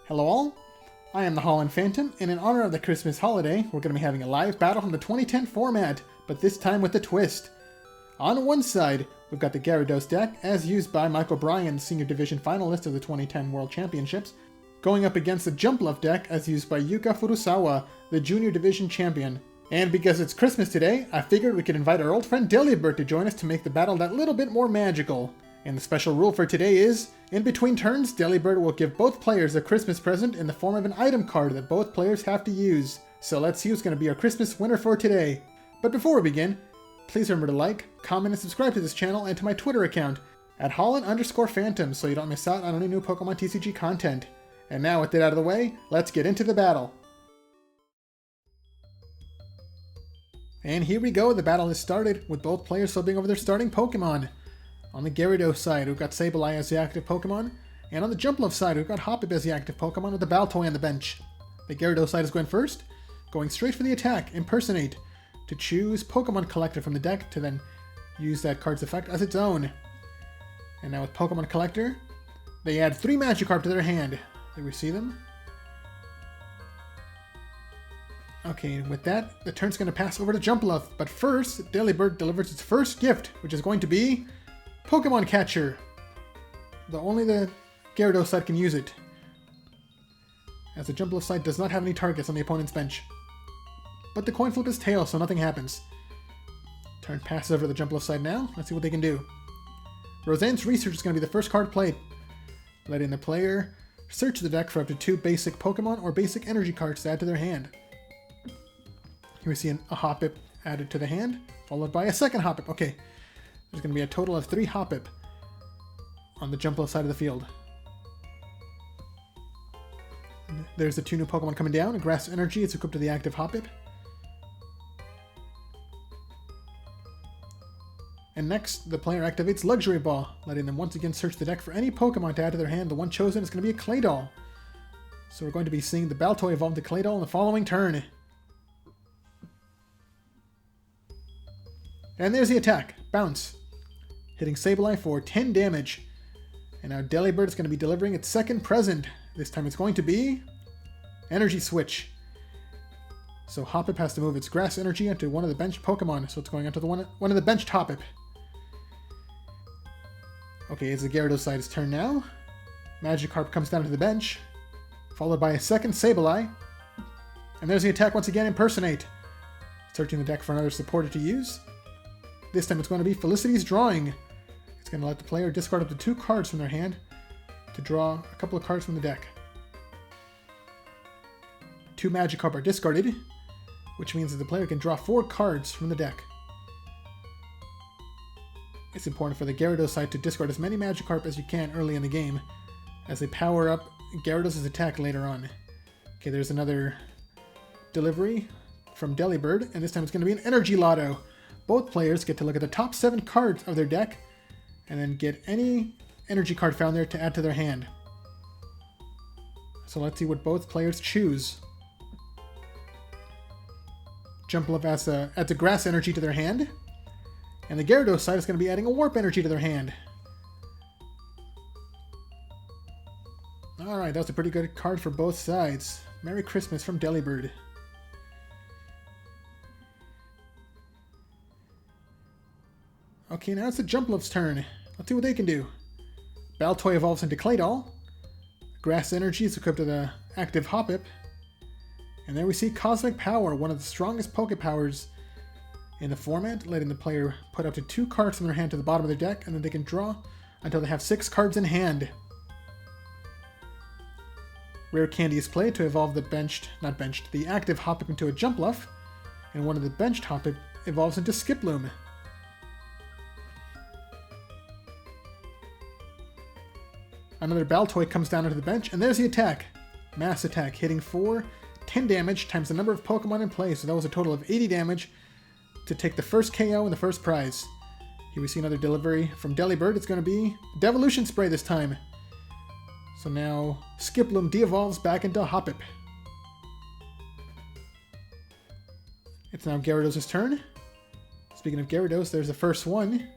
Hello all, I am the Holland Phantom, and in honor of the Christmas holiday, we're going to be having a live battle from the 2010 format, but this time with a twist. On one side, we've got the Gyarados deck, as used by Michael Bryan, Senior Division finalist of the 2010 World Championships, going up against the Jumpluff deck, as used by Yuka Furusawa, the Junior Division champion. And because it's Christmas today, I figured we could invite our old friend Delibird to join us to make the battle that little bit more magical. And the special rule for today is, in between turns, Delibird will give both players a Christmas present in the form of an item card that both players have to use. So let's see who's going to be our Christmas winner for today. But before we begin, please remember to like, comment, and subscribe to this channel and to my Twitter account, at Holland_Phantom, so you don't miss out on any new Pokemon TCG content. And now with that out of the way, let's get into the battle. And here we go, the battle has started, with both players flipping over their starting Pokemon. On the Gyarados side, we've got Sableye as the active Pokemon, and on the Jumpluff side, we've got Hoppip as the active Pokemon with the Baltoy on the bench. The Gyarados side is going first, going straight for the attack, Impersonate, to choose Pokemon Collector from the deck to then use that card's effect as its own. And now with Pokemon Collector, they add 3 Magikarp to their hand. There we see them. Okay, with that, the turn's going to pass over to Jumpluff, but first, Delibird delivers its first gift, which is going to be Pokemon Catcher. Only the Gyarados side can use it, as the Jumpluff side does not have any targets on the opponent's bench. But the coin flip is tails, so nothing happens. Turn passes over to the Jumpluff side now. Let's see what they can do. Roseanne's Research is going to be the first card played, letting the player search the deck for up to 2 basic Pokemon or basic energy cards to add to their hand. Here we see a Hoppip added to the hand, followed by a second Hoppip. Okay, there's going to be a total of 3 Hoppip on the Jumpluff side of the field. There's the 2 new Pokemon coming down. A Grass Energy is equipped to the active Hoppip. And next, the player activates Luxury Ball, letting them once again search the deck for any Pokemon to add to their hand. The one chosen is going to be a Claydol. So we're going to be seeing the Baltoy evolve to Claydol in the following turn. And there's the attack. Bounce. Hitting Sableye for 10 damage. And now Delibird is going to be delivering its second present. This time it's going to be Energy Switch. So Hoppip has to move its Grass Energy onto one of the benched Pokemon. So it's going onto the one of the benched Hoppip. Okay, it's the Gyarados side's turn now. Magikarp comes down to the bench, followed by a second Sableye. And there's the attack once again, Impersonate. Searching the deck for another supporter to use. This time it's going to be Felicity's Drawing. It's going to let the player discard up to 2 cards from their hand to draw a couple of cards from the deck. 2 Magikarp are discarded, which means that the player can draw 4 cards from the deck. It's important for the Gyarados side to discard as many Magikarp as you can early in the game, as they power up Gyarados' attack later on. Okay, there's another delivery from Delibird, and this time it's going to be an Energy Lotto. Both players get to look at the top 7 cards of their deck, and then get any energy card found there to add to their hand. So let's see what both players choose. Jumpluff adds a Grass Energy to their hand, and the Gyarados side is going to be adding a Warp Energy to their hand. Alright, that's a pretty good card for both sides. Merry Christmas from Delibird. Okay, now it's the Jumpluff's turn. Let's see what they can do. Baltoy evolves into Claydol. Grass Energy is equipped to the active Hoppip. And there we see Cosmic Power, one of the strongest Pokepowers in the format, letting the player put up to 2 cards from their hand to the bottom of their deck, and then they can draw until they have 6 cards in hand. Rare Candy is played to evolve the the active Hoppip into a Jumpluff, and one of the benched Hoppip evolves into Skiploom. Another Baltoy comes down onto the bench, and there's the attack. Mass Attack, hitting for 10 damage times the number of Pokemon in play, so that was a total of 80 damage to take the first KO and the first prize. Here we see another delivery from Delibird. It's going to be Devolution Spray this time. So now Skiploom de-evolves back into Hoppip. It's now Gyarados' turn. Speaking of Gyarados, there's the first one.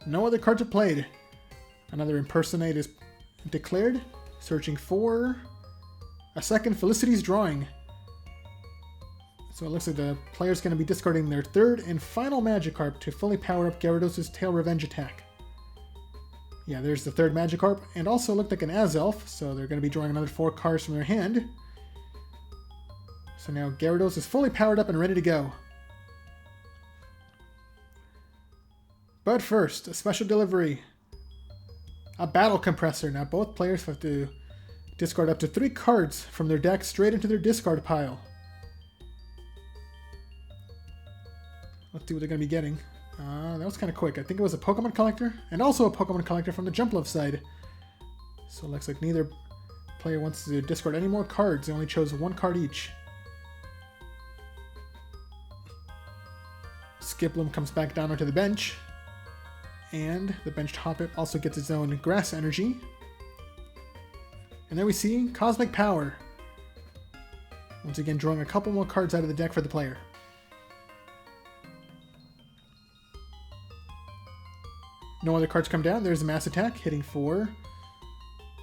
No other cards are played. Another Impersonate is declared. searching for a second Felicity's Drawing. So it looks like the player's going to be discarding their third and final Magikarp to fully power up Gyarados' Tail Revenge attack. Yeah, there's the third Magikarp, and also looked like an Azelf, so they're going to be drawing another 4 cards from their hand. So now Gyarados is fully powered up and ready to go. But first, a special delivery. A Battle Compressor. Now both players have to discard up to 3 cards from their deck straight into their discard pile. Let's see what they're going to be getting. That was kind of quick. I think it was a Pokemon Collector, and also a Pokemon Collector from the Jumpluff side. So it looks like neither player wants to discard any more cards. They only chose 1 card each. Skiploom comes back down onto the bench. And the benched Hoppip also gets its own Grass Energy. And there we see Cosmic Power. Once again, drawing a couple more cards out of the deck for the player. No other cards come down. There's a Mass Attack, hitting for,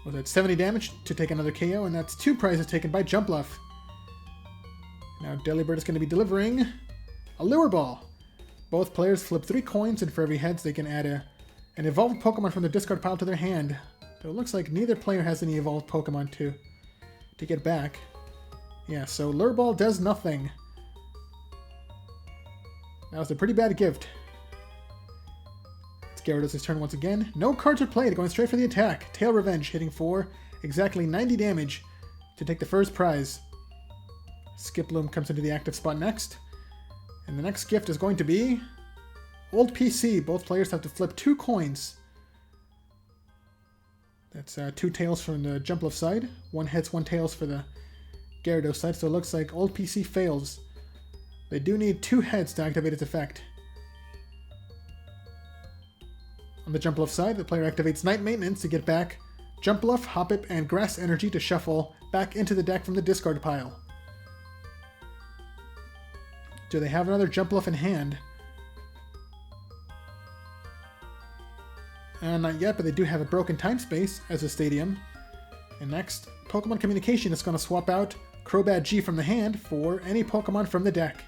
was that 70 damage to take another KO, and that's 2 prizes taken by Jumpluff. Now Delibird is going to be delivering a Lure Ball. Both players flip 3 coins, and for every heads they can add an evolved Pokemon from the discard pile to their hand. So it looks like neither player has any evolved Pokemon to get back. Yeah, so Lure Ball does nothing. That was a pretty bad gift. It's Gyarados' turn once again. No cards are played, going straight for the attack. Tail Revenge, hitting for exactly 90 damage to take the first prize. Skiploom comes into the active spot next. And the next gift is going to be Old PC. Both players have to flip 2 coins. That's 2 tails from the Jumpluff side. 1 heads, 1 tails for the Gyarados side. So it looks like Old PC fails. They do need 2 heads to activate its effect. On the Jumpluff side, the player activates Night Maintenance to get back Jumpluff, Hoppip, and Grass Energy to shuffle back into the deck from the discard pile. Do they have another Jumpluff in hand? Not yet, but they do have a Broken Time Space as a stadium. And next, Pokemon Communication is going to swap out Crobat G from the hand for any Pokemon from the deck.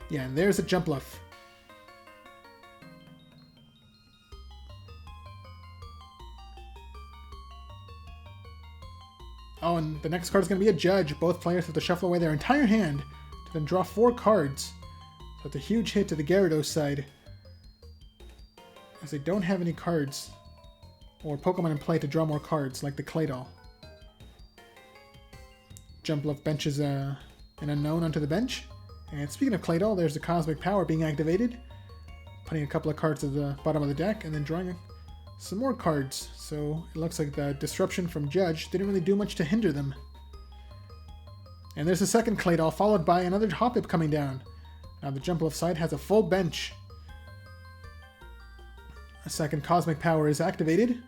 Yeah, and there's a Jumpluff. Oh, and the next card is going to be a Judge. Both players have to shuffle away their entire hand to then draw 4 cards. So it's a huge hit to the Gyarados side, as they don't have any cards or Pokemon in play to draw more cards, like the Claydol. Jumpluff benches an Unknown onto the bench. And speaking of Claydol, there's the Cosmic Power being activated, putting a couple of cards at the bottom of the deck, and then drawing some more cards. So it looks like the disruption from Judge didn't really do much to hinder them. And there's a second Claydol, followed by another Hoppip coming down. Now the Jumpluff side has a full bench. A second Cosmic Power is activated.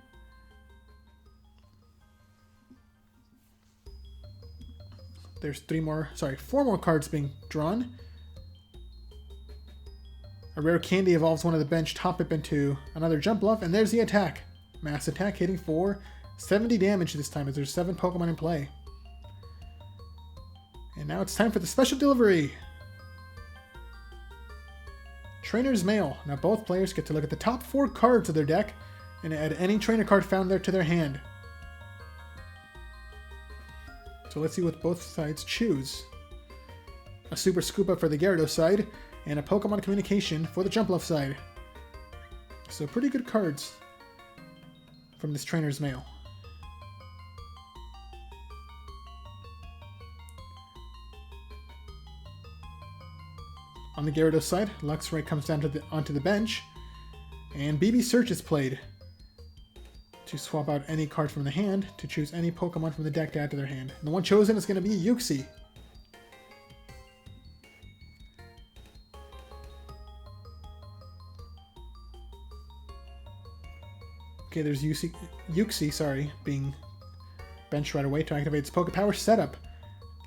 There's 4 more cards being drawn. A Rare Candy evolves one of the benched Hoppip into another Jumpluff, and there's the attack. Mass Attack, hitting for 70 damage this time, as there's 7 Pokemon in play. And now it's time for the special delivery. Trainer's Mail. Now both players get to look at the top 4 cards of their deck and add any trainer card found there to their hand. So let's see what both sides choose. A Super Scoop Up for the Gyarados side, and a Pokemon Communication for the Jumpluff side. So pretty good cards from this Trainer's Mail. On the Gyarados side, Luxray comes down onto the bench, and BB Search is played to swap out any card from the hand to choose any Pokemon from the deck to add to their hand. And the one chosen is going to be Uxie. Okay, there's Uxie, being benched right away to activate its Pokepower setup,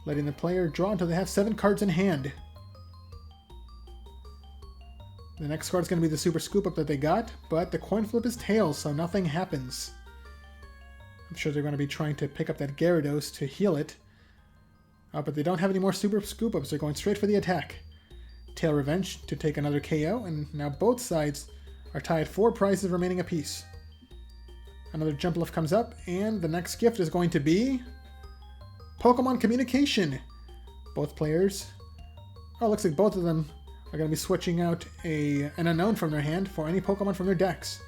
letting the player draw until they have 7 cards in hand. The next card is going to be the Super Scoop Up that they got, but the coin flip is tails, so nothing happens. I'm sure they're going to be trying to pick up that Gyarados to heal it. But they don't have any more Super Scoop-Ups. They're going straight for the attack. Tail Revenge to take another KO, and now both sides are tied 4 prizes remaining apiece. Another Jumpluff comes up, and the next gift is going to be Pokemon Communication. Both players... Oh, looks like both of them are going to be switching out an unknown from their hand for any Pokemon from their decks.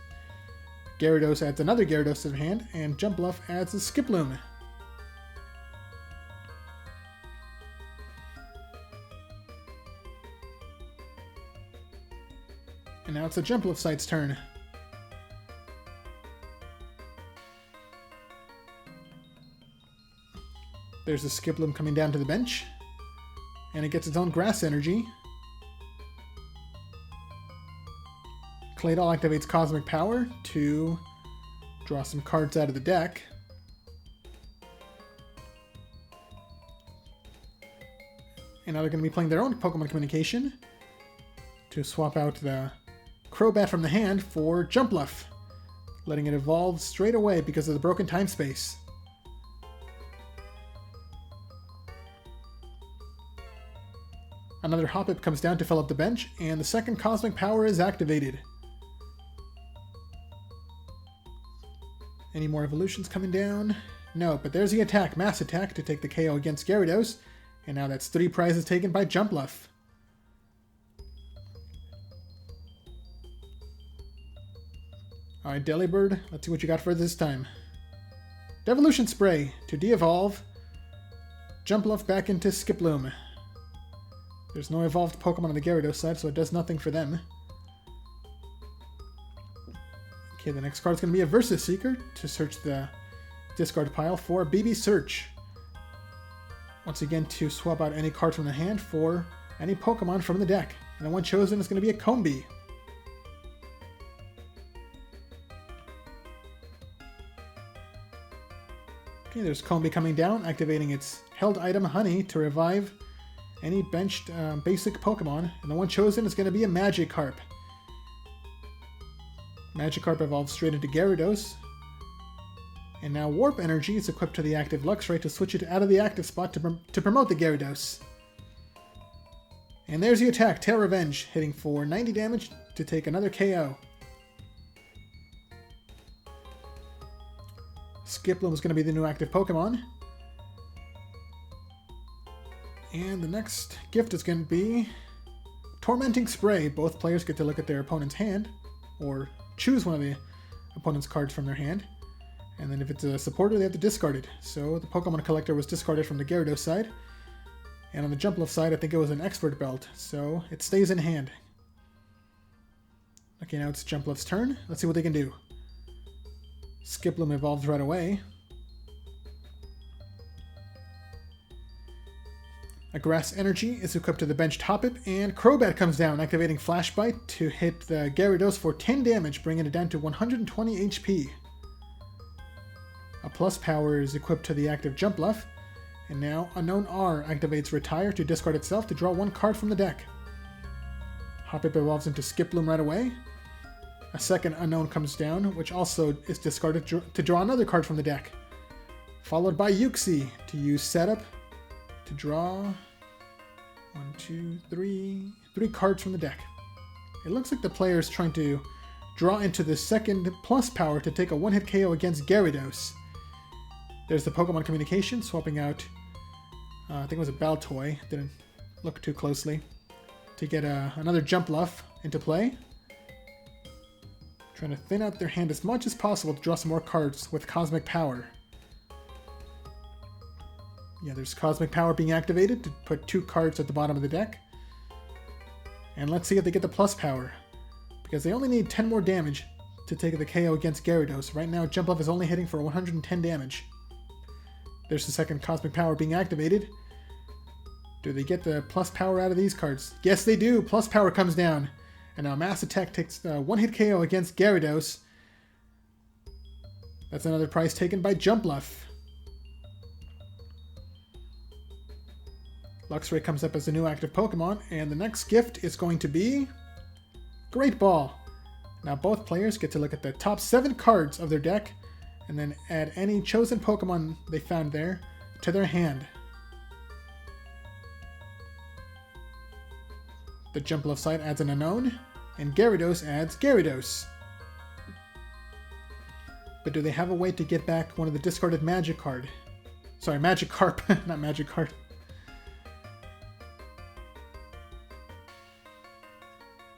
Gyarados adds another Gyarados to their hand, and Jumpluff adds a Skiploom. And now it's the Jumpluff side's turn. There's the Skiploom coming down to the bench. And it gets its own Grass Energy. Claydol activates Cosmic Power to draw some cards out of the deck. And now they're going to be playing their own Pokemon Communication to swap out the Crobat from the hand for Jumpluff, letting it evolve straight away because of the broken time space. Another Hoppip comes down to fill up the bench, and the second Cosmic Power is activated. Any more evolutions coming down? No, but there's the attack, Mass Attack, to take the KO against Gyarados, and now that's 3 prizes taken by Jumpluff. Alright, Delibird, let's see what you got for this time. Devolution Spray to de-evolve Jumpluff back into Skiploom. There's no evolved Pokemon on the Gyarados side, so it does nothing for them. Okay, the next card is going to be a Versus Seeker to search the discard pile for BB Search. Once again, to swap out any card from the hand for any Pokemon from the deck. And the one chosen is going to be a Combee. Okay, there's Combee coming down, activating its held item Honey to revive any benched basic Pokemon. And the one chosen is going to be a Magikarp. Magikarp evolves straight into Gyarados. And now Warp Energy is equipped to the active Luxray to switch it out of the active spot to promote the Gyarados. And there's the attack, Tail Revenge, hitting for 90 damage to take another KO. Skiploom is going to be the new active Pokemon. And the next gift is going to be Tormenting Spray. Both players get to look at their opponent's hand, or choose one of the opponent's cards from their hand. And then if it's a supporter, they have to discard it. So the Pokemon Collector was discarded from the Gyarados side. And on the Jumpluff side, I think it was an Expert Belt, so it stays in hand. Okay, now it's Jumpluff's turn. Let's see what they can do. Skiploom evolves right away. A Grass Energy is equipped to the benched Hoppip, and Crobat comes down, activating Flash Bite to hit the Gyarados for 10 damage, bringing it down to 120 HP. A Plus Power is equipped to the active Jumpluff, and now Unknown R activates Retire to discard itself to draw 1 card from the deck. Hoppip evolves into Skiploom right away. A second Unknown comes down, which also is discarded to draw another card from the deck. Followed by Uxie to use Setup to draw 3 cards from the deck. It looks like the player is trying to draw into the second Plus Power to take a one-hit KO against Gyarados. There's the Pokemon Communication, swapping out, I think it was a Baltoy, didn't look too closely, to get another Jumpluff into play. Trying to thin out their hand as much as possible to draw some more cards with Cosmic Power. Yeah, there's Cosmic Power being activated to put 2 cards at the bottom of the deck. And let's see if they get the Plus Power, because they only need 10 more damage to take the KO against Gyarados. Right now, Jumpluff is only hitting for 110 damage. There's the second Cosmic Power being activated. Do they get the Plus Power out of these cards? Yes, they do! Plus Power comes down. And now Mass Attack takes the one-hit KO against Gyarados. That's another prize taken by Jumpluff. Luxray comes up as a new active Pokemon, and the next gift is going to be Great Ball. Now both players get to look at the top 7 cards of their deck and then add any chosen Pokemon they found there to their hand. The Jumpluff side adds an unknown, and Gyarados adds Gyarados. But do they have a way to get back one of the discarded Magikarp? Sorry, Magikarp, not Magikarp.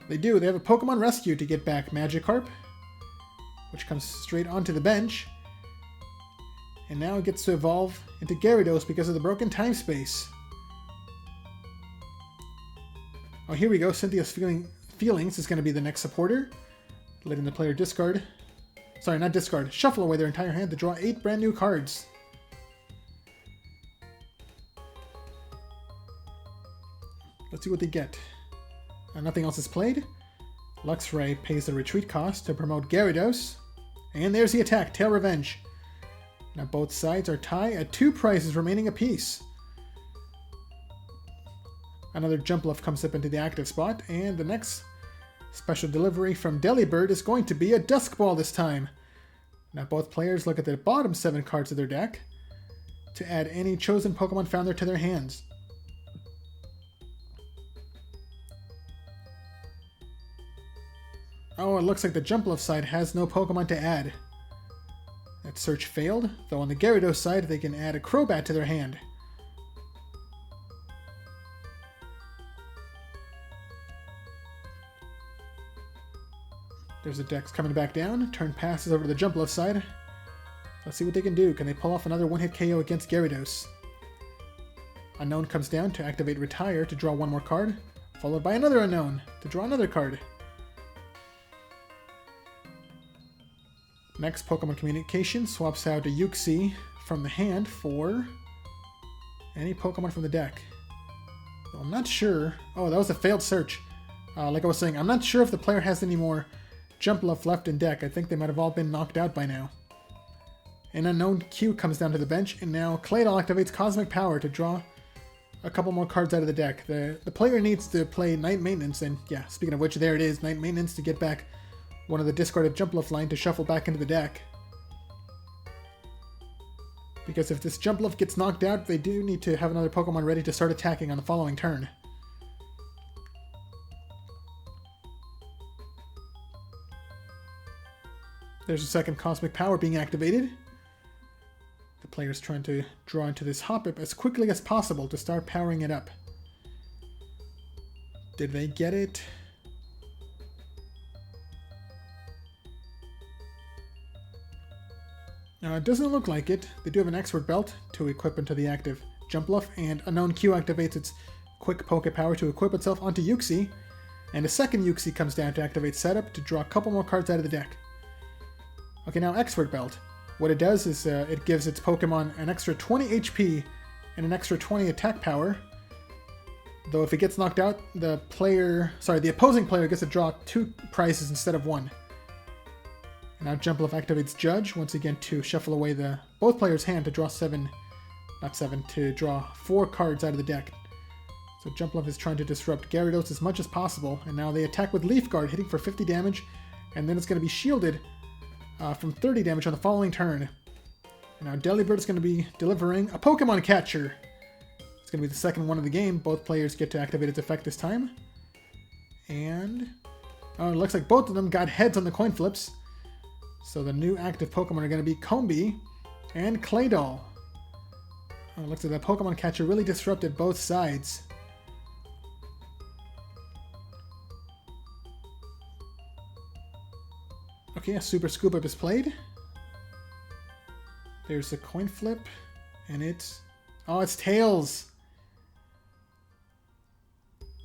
They do. They have a Pokemon Rescue to get back Magikarp, which comes straight onto the bench. And now it gets to evolve into Gyarados because of the broken time space. Oh, here we go. Cynthia's Feelings is going to be the next supporter, letting the player discard. Sorry, not discard. Shuffle away their entire hand to draw 8 brand new cards. Let's see what they get. Nothing else is played. Luxray pays the retreat cost to promote Gyarados. And there's the attack, Tail Revenge. Now both sides are tied at 2 prizes remaining apiece. Another Jumpluff comes up into the active spot, and the next special delivery from Delibird is going to be a Dusk Ball this time. Now both players look at the bottom 7 cards of their deck to add any chosen Pokemon found there to their hands. Oh, it looks like the Jumpluff side has no Pokemon to add. That search failed, though on the Gyarados side they can add a Crobat to their hand. There's the Dex coming back down. Turn passes over to the Jumpluff side. Let's see what they can do. Can they pull off another one-hit KO against Gyarados? Unknown comes down to activate Retire to draw 1 more card, followed by another Unknown to draw another card. Next, Pokemon Communication swaps out a Uxie from the hand for any Pokemon from the deck. So I'm not sure. Oh, that was a failed search. Like I was saying, I'm not sure if the player has any more Jumpluff left in deck. I think they might have all been knocked out by now. An unknown Q comes down to the bench, and now Claydol activates Cosmic Power to draw a couple more cards out of the deck. The player needs to play Night Maintenance, and yeah, speaking of which, there it is, Night Maintenance to get back one of the discarded Jumpluff line to shuffle back into the deck. Because if this Jumpluff gets knocked out, they do need to have another Pokemon ready to start attacking on the following turn. There's a second Cosmic Power being activated. The player's trying to draw into this Hoppip as quickly as possible to start powering it up. Did they get it? It doesn't look like it. They do have an Expert Belt to equip into the active Jumpluff, and Unknown Q activates its Quick Poke Power to equip itself onto Uxie, and a second Uxie comes down to activate Setup to draw a couple more cards out of the deck. Okay, now Expert Belt. What it does is it gives its Pokemon an extra 20 HP and an extra 20 attack power. Though if it gets knocked out, the opposing player gets to draw 2 prizes instead of 1. And now Jumpluff activates Judge once again to shuffle away both players' hand to draw 4 cards out of the deck. So Jumpluff is trying to disrupt Gyarados as much as possible, and now they attack with Leaf Guard, hitting for 50 damage, and then it's going to be shielded from 30 damage on the following turn. And now Delibird is going to be delivering a Pokemon Catcher. It's going to be the second one of the game. Both players get to activate its effect this time. And it looks like both of them got heads on the coin flips. So the new active Pokemon are going to be Combee and Claydol. It looks like the Pokemon Catcher really disrupted both sides. Okay, a Super Scoop Up is played. There's a coin flip, and it's Tails!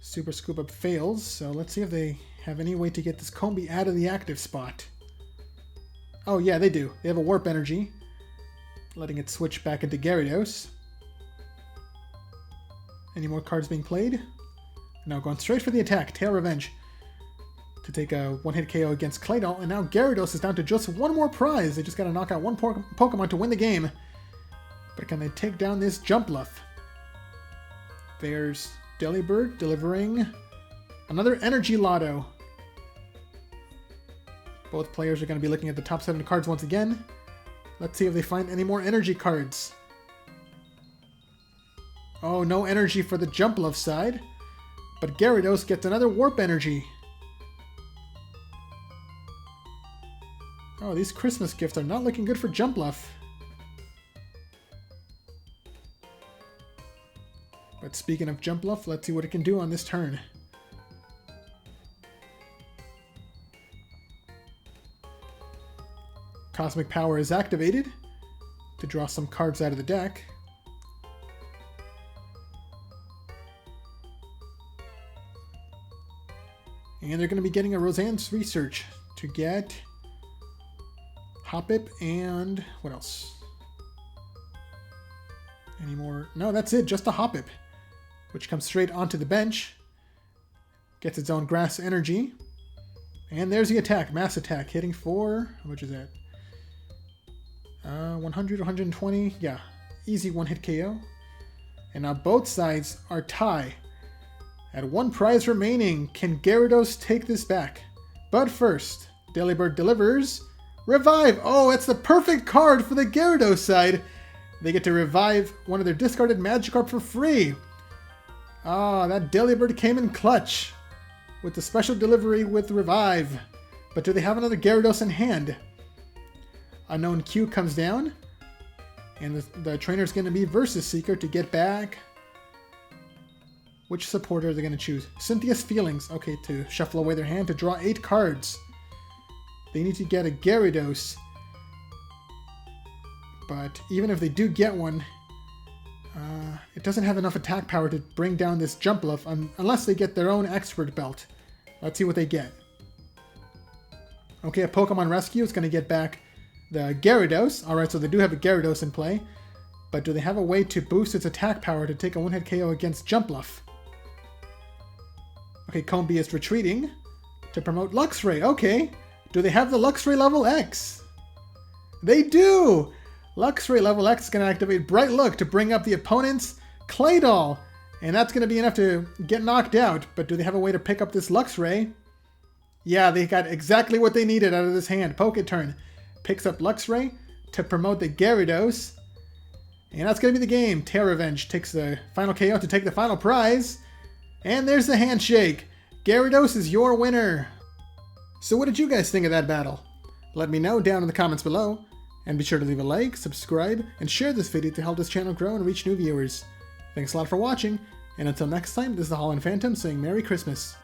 Super Scoop Up fails, so let's see if they have any way to get this Combee out of the active spot. Oh yeah, they do. They have a Warp Energy, letting it switch back into Gyarados. Any more cards being played? Now going straight for the attack, Tail Revenge, to take a one-hit KO against Claydol, and now Gyarados is down to just 1 more prize. They just gotta knock out 1 Pokemon to win the game. But can they take down this Jumpluff? There's Delibird delivering another Energy Lotto. Both players are going to be looking at the top 7 cards once again Let's see if they find any more energy cards. Oh, no energy for the Jumpluff side. But Gyarados gets another Warp Energy. Oh, these Christmas gifts are not looking good for Jumpluff. But speaking of Jumpluff, let's see what it can do on this turn. Cosmic Power is activated to draw some cards out of the deck. And they're going to be getting a Roseanne's Research to get Hoppip and what else? Any more? No, that's it. Just a Hoppip, which comes straight onto the bench. Gets its own Grass Energy. And there's the attack. Mass attack. Hitting for... how much is that? 100, 120. Yeah. Easy one-hit KO. And now both sides are tie. At one prize remaining, can Gyarados take this back? But first, Delibird delivers Revive! Oh, it's the perfect card for the Gyarados side. They get to revive one of their discarded Magikarp for free. Ah, that Delibird came in clutch with the special delivery with Revive. But do they have another Gyarados in hand? Unknown Q comes down, and the trainer's going to be Versus Seeker to get back. Which supporter are they going to choose? Cynthia's Feelings. Okay, to shuffle away their hand to draw 8 cards. They need to get a Gyarados. But even if they do get one, it doesn't have enough attack power to bring down this Jumpluff unless they get their own Expert Belt. Let's see what they get. Okay, a Pokemon Rescue is going to get back the Gyarados. Alright, so they do have a Gyarados in play. But do they have a way to boost its attack power to take a one-hit KO against Jumpluff? Okay, Combi is retreating to promote Luxray. Okay, do they have the Luxray level X? They do! Luxray level X is going to activate Bright Look to bring up the opponent's Claydol. And that's going to be enough to get knocked out. But do they have a way to pick up this Luxray? Yeah, they got exactly what they needed out of this hand. Poke Turn picks up Luxray to promote the Gyarados. And that's going to be the game. Terra Revenge takes the final KO to take the final prize. And there's the handshake. Gyarados is your winner. So what did you guys think of that battle? Let me know down in the comments below. And be sure to leave a like, subscribe, and share this video to help this channel grow and reach new viewers. Thanks a lot for watching, and until next time, this is the Holland Phantom saying Merry Christmas.